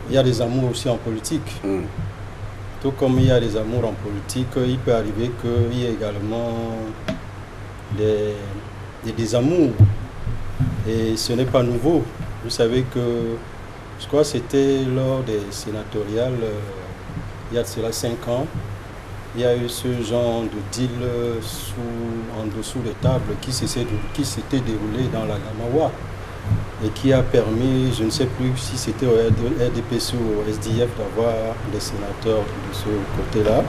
il y a des amours aussi en politique. Tout comme il y a des amours en politique, il peut arriver qu'il y ait également des désamours. Et ce n'est pas nouveau. Vous savez que, je crois que c'était lors des sénatoriales, il y a de cela 5 ans, il y a eu ce genre de deal en dessous des tables qui s'était déroulé dans la Gamawa et qui a permis, je ne sais plus si c'était au RDPC ou au SDF, d'avoir des sénateurs de ce côté-là.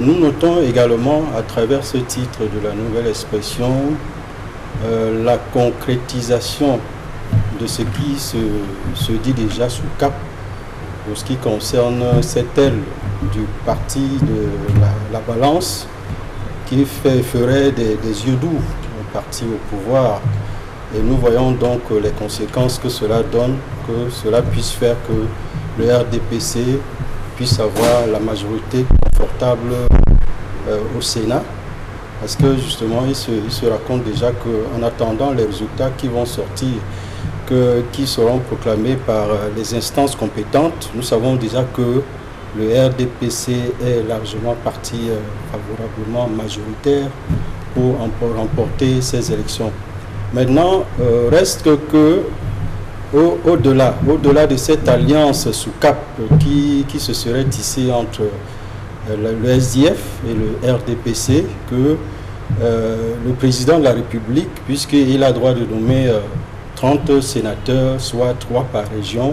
Nous notons également à travers ce titre de la nouvelle expression la concrétisation de ce qui se dit déjà sous cap pour ce qui concerne cette aile du parti de la balance qui ferait des yeux doux au parti au pouvoir. Et nous voyons donc les conséquences que cela donne, que cela puisse faire que le RDPC puisse avoir la majorité confortable au Sénat. Parce que justement, il se raconte déjà qu'en attendant les résultats qui vont sortir, qui seront proclamés par les instances compétentes, nous savons déjà que le RDPC est largement parti favorablement majoritaire pour remporter ces élections. Maintenant, reste que au-delà de cette alliance sous cap qui se serait tissée entre le SDF et le RDPC, que le président de la République, puisqu'il a droit de nommer 30 sénateurs, soit 3 par région,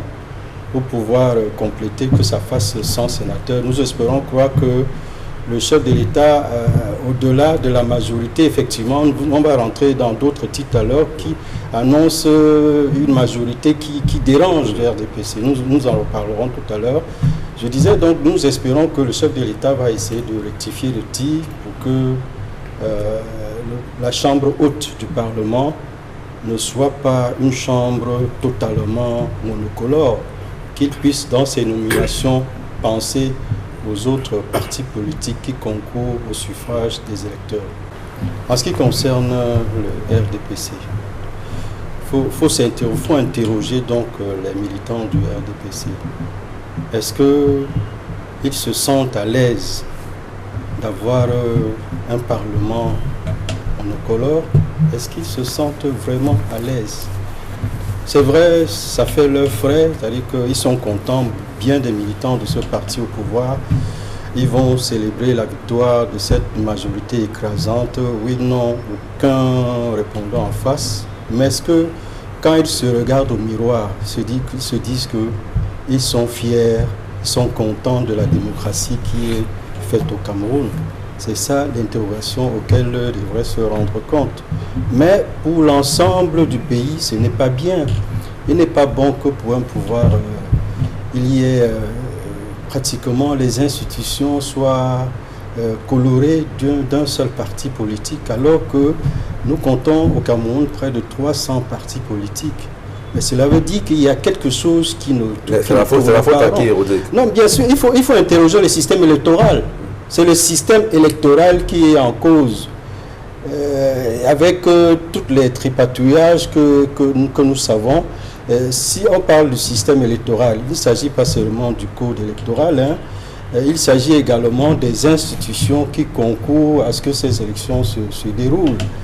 pour pouvoir compléter, que ça fasse 100 sénateurs. Nous espérons croire que le chef de l'État, au-delà de la majorité, effectivement, on va rentrer dans d'autres titres alors qui annoncent une majorité qui dérange le RDPC. Nous en reparlerons tout à l'heure. Je disais donc, nous espérons que le chef de l'État va essayer de rectifier le tir pour que la chambre haute du Parlement ne soit pas une chambre totalement monocolore, qu'il puisse dans ses nominations penser aux autres partis politiques qui concourent au suffrage des électeurs. En ce qui concerne le RDPC, faut interroger donc les militants du RDPC. Est-ce qu'ils se sentent à l'aise d'avoir un Parlement monocolore? Est-ce qu'ils se sentent vraiment à l'aise? C'est vrai, ça fait leur frais, c'est-à-dire qu'ils sont contents, bien des militants de ce parti au pouvoir. Ils vont célébrer la victoire de cette majorité écrasante. Oui, non, aucun répondant en face. Mais est-ce que, quand ils se regardent au miroir, ils se disent qu'ils sont fiers, ils sont contents de la démocratie qui est faite au Cameroun? C'est ça l'interrogation auquel ils devraient se rendre compte. Mais pour l'ensemble du pays, ce n'est pas bien. Il n'est pas bon que pour un pouvoir, il y ait pratiquement les institutions soient colorées d'un seul parti politique, alors que nous comptons au Cameroun près de 300 partis politiques. Mais cela veut dire qu'il y a quelque chose qui ne... C'est la faute à qui, Rodrigue? Non, bien sûr, il faut interroger le système électoral. C'est le système électoral qui est en cause, avec tous les tripatouillages que nous savons. Si on parle du système électoral, il ne s'agit pas seulement du code électoral, il s'agit également des institutions qui concourent à ce que ces élections se déroulent.